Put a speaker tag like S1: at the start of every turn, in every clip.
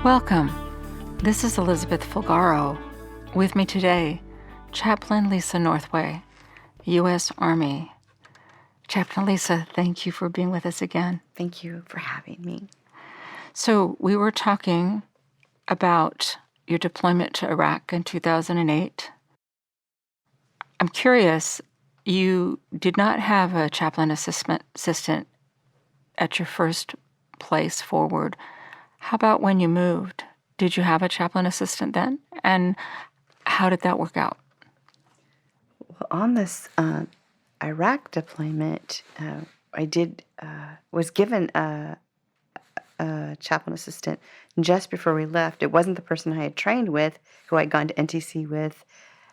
S1: Welcome. This is Elizabeth Fulgaro. With me today, Chaplain Lisa Northway, U.S. Army. Chaplain Lisa, thank you for being with us again.
S2: Thank you for having me.
S1: So we were talking about your deployment to Iraq in 2008. I'm curious, you did not have a chaplain assistant at your first place forward. How about when you moved? Did you have a chaplain assistant then? And how did that work out?
S2: Well, on this Iraq deployment, I was given a chaplain assistant just before we left. It wasn't the person I had trained with, who I'd gone to NTC with.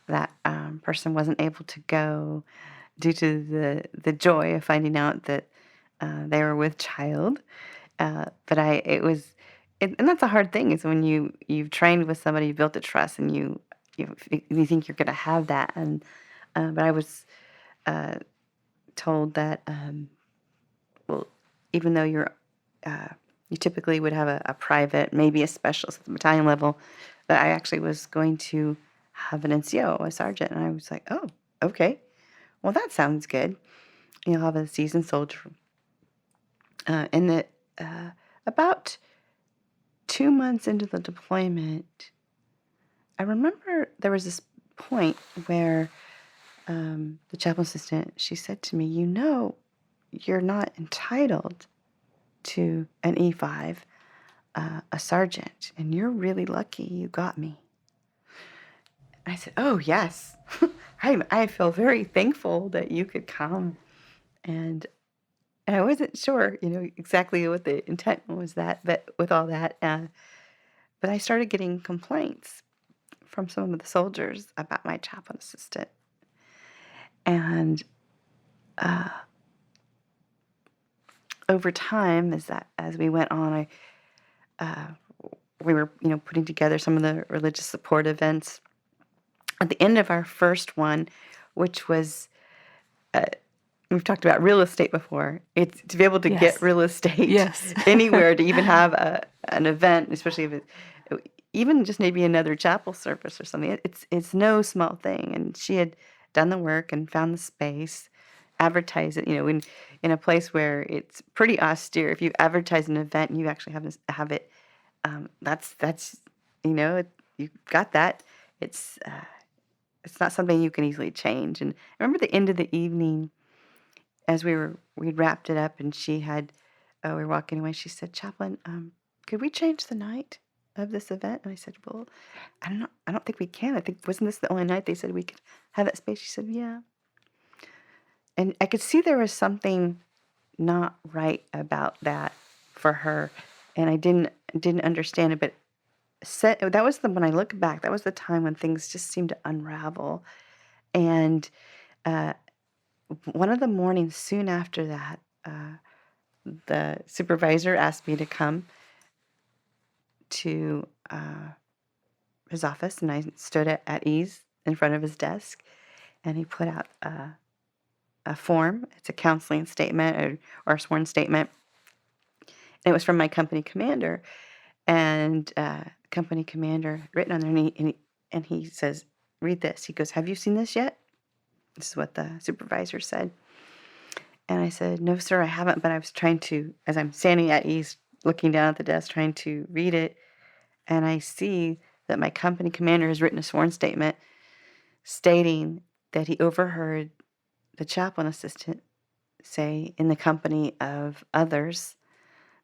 S2: That person wasn't able to go due to the joy of finding out that they were with child. And that's a hard thing, is when you've trained with somebody, you built a trust, and you think you're going to have that. And but I was told that well, even though you typically would have a private, maybe a specialist at the battalion level, that I actually was going to have an NCO, a sergeant. And I was like, oh, okay, well, that sounds good. You'll have a seasoned soldier. About 2 months into the deployment, I remember there was this point where the chaplain assistant, she said to me, you're not entitled to an E5, a sergeant, and you're really lucky you got me. I said, oh, yes. I feel very thankful that you could come. And I wasn't sure, exactly what the intent was but with all that. But I started getting complaints from some of the soldiers about my chaplain assistant. And over time, as we went on, we were, putting together some of the religious support events. At the end of our first one, which was, we've talked about real estate before. It's to be able to get real estate anywhere, to even have an event, especially if even just maybe another chapel service or something. It's no small thing. And she had done the work and found the space, advertised it, in a place where it's pretty austere. If you advertise an event and you actually have it, that's you've got that. It's not something you can easily change. And I remember the end of the evening, as we'd wrapped it up, and we were walking away. She said, "Chaplain, could we change the night of this event?" And I said, "Well, I don't know. I don't think we can. Wasn't this the only night they said we could have that space?" She said, "Yeah." And I could see there was something not right about that for her, and I didn't understand it. But that was when I look back, that was the time when things just seemed to unravel. And one of the mornings soon after that, the supervisor asked me to come to his office, and I stood at ease in front of his desk, and he put out a form. It's a counseling statement or a sworn statement. And it was from my company commander, and company commander written on there, and he says, "Read this." He goes, "Have you seen this yet?" This is what the supervisor said. And I said, "No, sir, I haven't," but I was trying to, as I'm standing at ease, looking down at the desk, trying to read it, and I see that my company commander has written a sworn statement stating that he overheard the chaplain assistant say in the company of others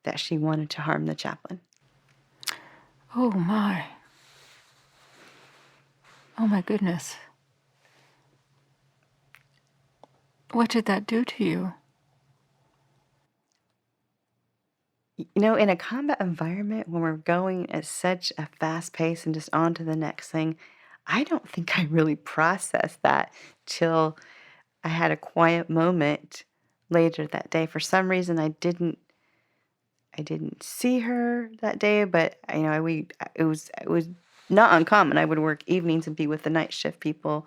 S2: that she wanted to harm the chaplain.
S1: Oh, my. Oh, my goodness. What did that do to you?
S2: In a combat environment, when we're going at such a fast pace and just on to the next thing, I don't think I really processed that till I had a quiet moment later that day. For some reason, I didn't see her that day, but it was not uncommon. I would work evenings and be with the night shift people,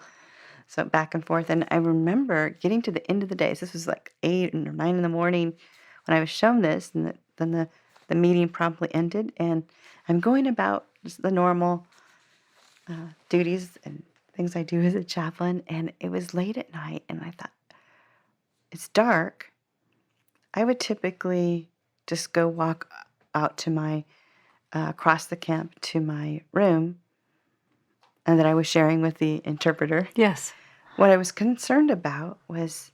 S2: so back and forth. And I remember getting to the end of the day. So this was like 8 or 9 in the morning when I was shown this, and then the the meeting promptly ended, and I'm going about just the normal duties and things I do as a chaplain. And it was late at night, and I thought, it's dark. I would typically just go walk out to my across the camp to my room, and that I was sharing with the interpreter.
S1: Yes.
S2: What I was concerned about was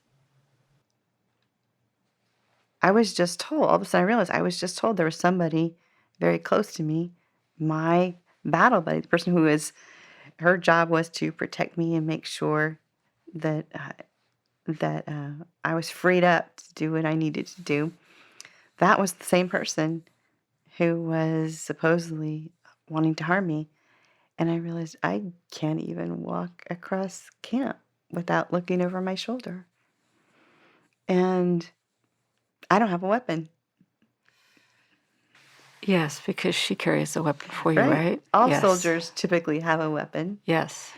S2: I was just told, all of a sudden I realized I was just told there was somebody very close to me, my battle buddy, the person who was, her job was to protect me and make sure that I was freed up to do what I needed to do. That was the same person who was supposedly wanting to harm me. And I realized I can't even walk across camp without looking over my shoulder. And I don't have a weapon.
S1: Yes, because she carries a weapon for you,
S2: Right.
S1: right?
S2: All
S1: Yes.
S2: soldiers typically have a weapon.
S1: Yes.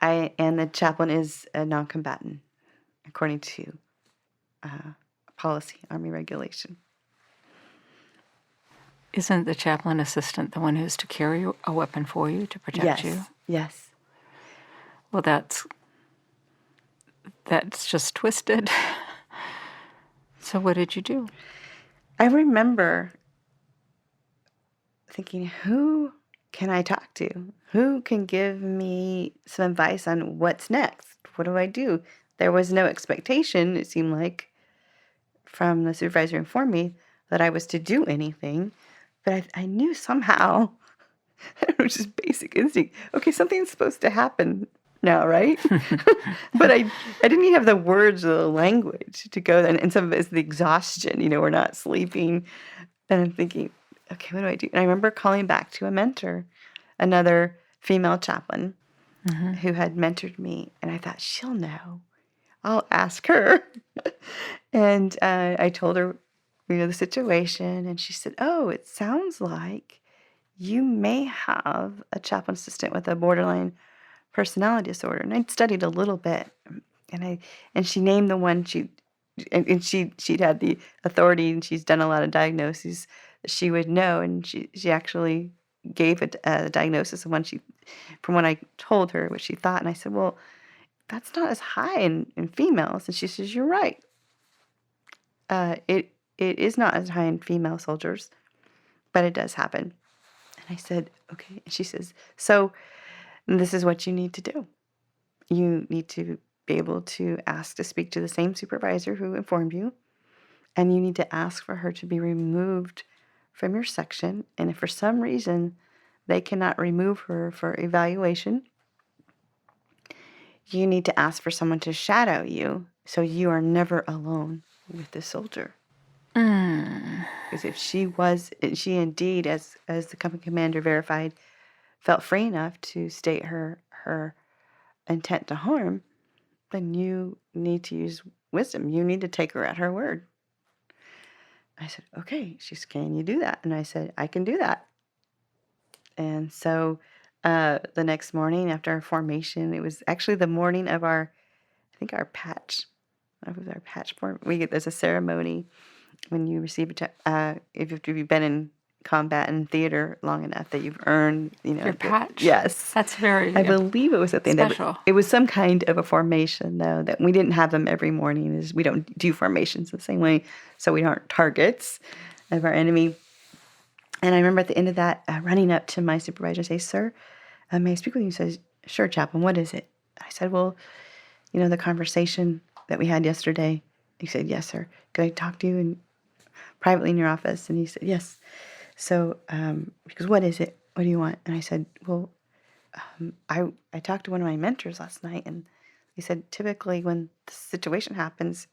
S2: And the chaplain is a non-combatant, according to policy, Army regulation.
S1: Isn't the chaplain assistant the one who's to carry a weapon for you to protect you?
S2: Yes.
S1: Well, that's just twisted. So what did you do?
S2: I remember thinking, who can I talk to? Who can give me some advice on what's next? What do I do? There was no expectation, it seemed like, from the supervisor who informed me that I was to do anything. But I knew somehow, it was just basic instinct, okay, something's supposed to happen now, right? But I didn't even have the words or the language to go. And some of it is the exhaustion, we're not sleeping. And I'm thinking, okay, what do I do? And I remember calling back to a mentor, another female chaplain who had mentored me. And I thought, she'll know. I'll ask her. And I told her, the situation. And she said, oh, it sounds like you may have a chaplain assistant with a borderline personality disorder. And I'd studied a little bit. And she named the one she'd had the authority, and she's done a lot of diagnoses that she would know. And she actually gave a diagnosis of from when I told her what she thought. And I said, well, that's not as high in females. And she says, you're right. It is not as high in female soldiers, but it does happen. And I said, okay. And she says, so this is what you need to do. You need to be able to ask to speak to the same supervisor who informed you, and you need to ask for her to be removed from your section. And if for some reason they cannot remove her for evaluation, you need to ask for someone to shadow you so you are never alone with the soldier. Because if she indeed, as the company commander verified, felt free enough to state her intent to harm, then you need to use wisdom. You need to take her at her word. I said, okay. She said, can you do that? And I said, I can do that. And so the next morning after our formation, it was actually the morning of our patch. That was our patch form. There's a ceremony when you receive if you've been in combat and theater long enough that you've earned,
S1: your patch.
S2: Yes,
S1: That's very.
S2: I believe it was at the end of
S1: special.
S2: it. It was some kind of a formation, though, that we didn't have them every morning. Is we don't do formations the same way, so we aren't targets of our enemy. And I remember at the end of that, running up to my supervisor and say, "Sir, may I speak with you?" He says, "Sure, chaplain. What is it?" I said, "Well, the conversation that we had yesterday." He said, "Yes, sir. Could I talk to you privately in your office?" And he said, "Yes." So, because what is it? What do you want? And I said, well, I talked to one of my mentors last night, and he said typically when the situation happens,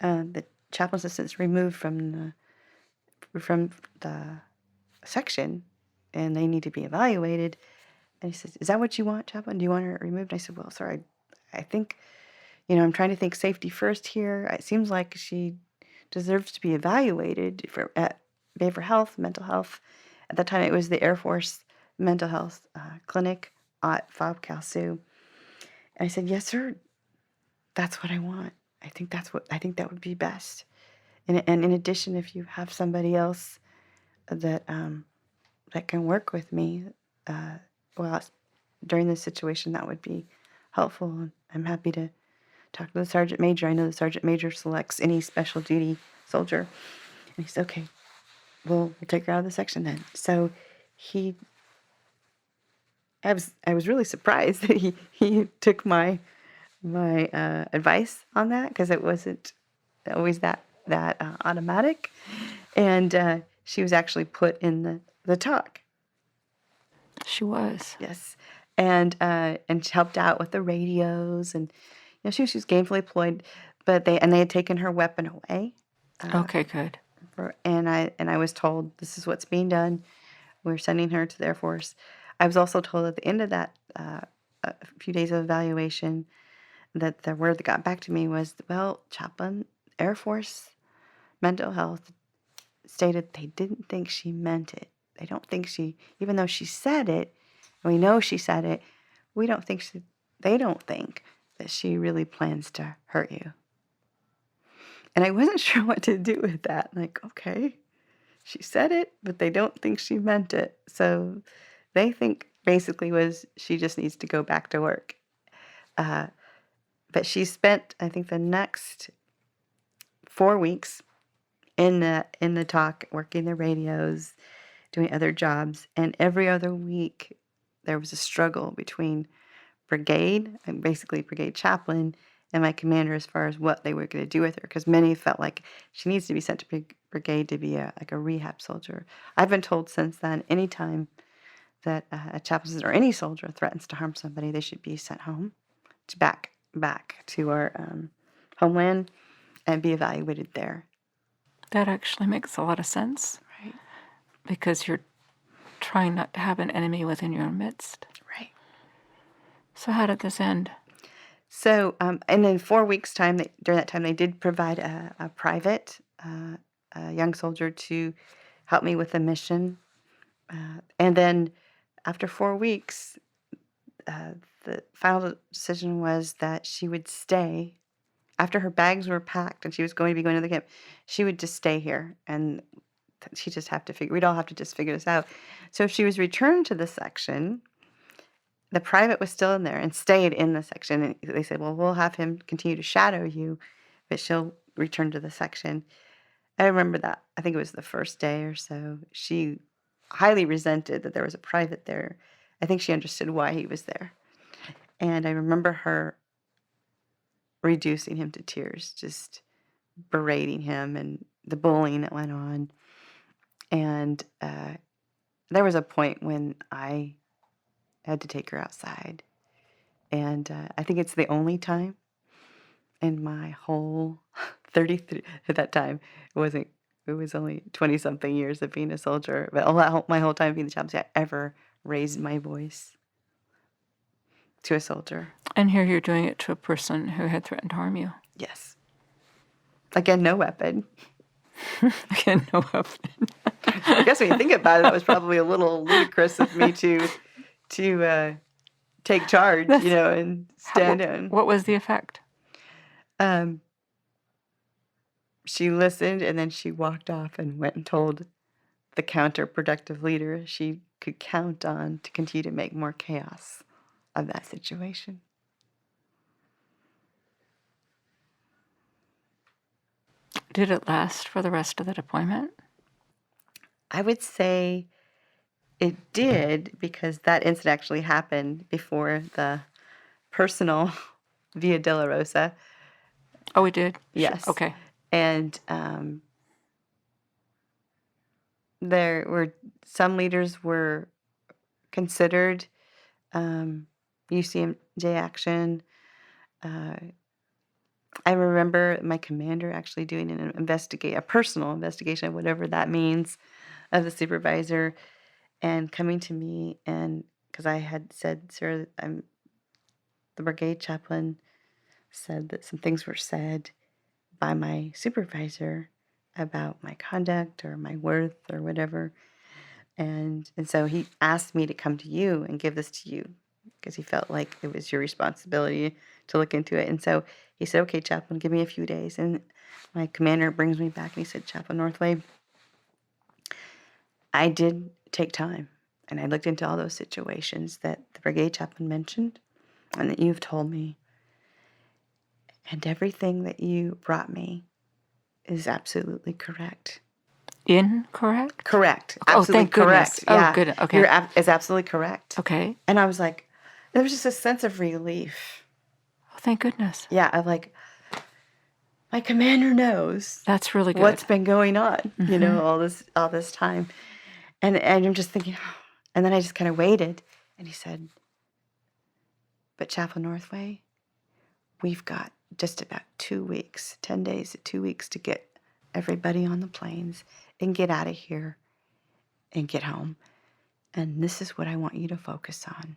S2: the chaplain assistant is removed from the section, and they need to be evaluated. And he says, "Is that what you want, chaplain? Do you want her removed?" And I said, "Well, sir, I think, I'm trying to think safety first here. It seems like she deserves to be evaluated for behavioral health, mental health." At that time, it was the Air Force Mental Health Clinic at FOB CalSU. And I said, "Yes, sir. That's what I want. I think that would be best. And in addition, if you have somebody else that that can work with me. Well, during this situation, that would be helpful. And I'm happy to talk to the sergeant major. I know the sergeant major selects any special duty soldier. And he said, okay, we'll take her out of the section then. So he, I was really surprised that he took my advice on that, because it wasn't always that automatic. And she was actually put in the talk.
S1: She was.
S2: Yes. And she helped out with the radios, and she was gainfully employed, but they had taken her weapon away.
S1: Okay, good.
S2: And I was told, this is what's being done. We're sending her to the Air Force. I was also told at the end of that a few days of evaluation that the word that got back to me was, well, chaplain, Air Force mental health stated they didn't think she meant it. They don't think she, even though she said it, and we know she said it, they don't think that she really plans to hurt you. And I wasn't sure what to do with that. Like, okay, she said it, but they don't think she meant it. So they think basically was she just needs to go back to work. But she spent, I think, the next 4 weeks in the talk, working the radios, doing other jobs, and every other week there was a struggle between brigade, and basically brigade chaplain, and my commander as far as what they were going to do with her, because many felt like she needs to be sent to brigade to be a rehab soldier. I've been told since then, anytime that a chaplain or any soldier threatens to harm somebody, they should be sent home, back to our homeland, and be evaluated there.
S1: That actually makes a lot of sense.
S2: Right.
S1: Because you're trying not to have an enemy within your midst.
S2: Right.
S1: So how did this end?
S2: So, and in 4 weeks' time, during that time, they did provide a private, a young soldier to help me with the mission. And then after 4 weeks, the final decision was that she would stay. After her bags were packed and she was going to be going to the camp, she would just stay here. And she just have to we'd all have to just figure this out. So if she was returned to the section, the private was still in there and stayed in the section. And they said, well, we'll have him continue to shadow you, but she'll return to the section. I remember that. I think it was the first day or so. She highly resented that there was a private there. I think she understood why he was there. And I remember her reducing him to tears, just berating him and the bullying that went on. And there was a point when I had to take her outside. And I think it's the only time in my whole 33, at that time, it was only 20-something years of being a soldier, but my whole time being the chaplain, I ever raised my voice to a soldier.
S1: And here you're doing it to a person who had threatened to harm you.
S2: Yes. Again, no weapon.
S1: Again, no weapon.
S2: I guess when you think about it, that was probably a little ludicrous of me to take charge, and stand in.
S1: What was the effect?
S2: She listened, and then she walked off and went and told the counterproductive leader she could count on to continue to make more chaos of that situation.
S1: Did it last for the rest of the deployment?
S2: I would say it did, because that incident actually happened before the personal Via Dolorosa.
S1: Oh, we did?
S2: Yes.
S1: Sure. Okay.
S2: And there were some leaders were considered UCMJ action. I remember my commander actually doing a personal investigation of whatever that means of the supervisor, and coming to me, and because I had said, sir, the brigade chaplain said that some things were said by my supervisor about my conduct or my worth or whatever. And so he asked me to come to you and give this to you, because he felt like it was your responsibility to look into it. And so he said, okay, chaplain, give me a few days. And my commander brings me back and he said, Chaplain Northway, I did take time, and I looked into all those situations that the brigade chaplain mentioned and that you've told me. And everything that you brought me is absolutely correct.
S1: Incorrect?
S2: Correct.
S1: Oh,
S2: Absolutely
S1: thank goodness.
S2: correct.
S1: Oh,
S2: Yeah.
S1: good. Okay.
S2: It's absolutely correct.
S1: Okay.
S2: And I was like, there was just a sense of relief.
S1: Oh, thank goodness.
S2: Yeah, I'm like, my commander knows
S1: That's really good.
S2: what's been going on, all this time. And I'm just thinking, and then I just kind of waited, and he said, but Chaplain Northway, we've got just about 2 weeks, 10 days to 2 weeks to get everybody on the planes and get out of here and get home. And this is what I want you to focus on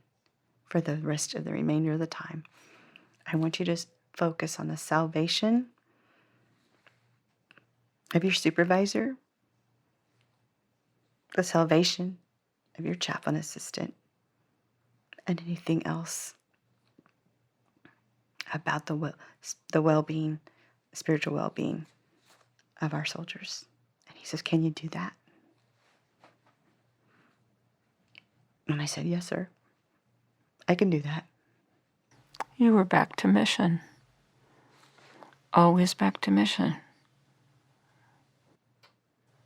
S2: for the rest of the remainder of the time. I want you to focus on the salvation of your supervisor, the salvation of your chaplain assistant, and anything else about the well-being, spiritual well-being of our soldiers. And he says, can you do that? And I said, yes, sir. I can do that.
S1: You were back to mission. Always back to mission.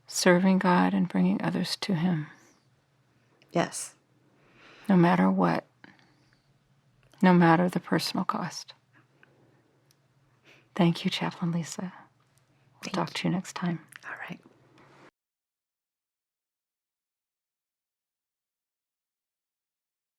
S1: Serving God and bringing others to Him.
S2: Yes.
S1: No matter what. No matter the personal cost. Thank you, Chaplain Lisa. We'll talk to you next time.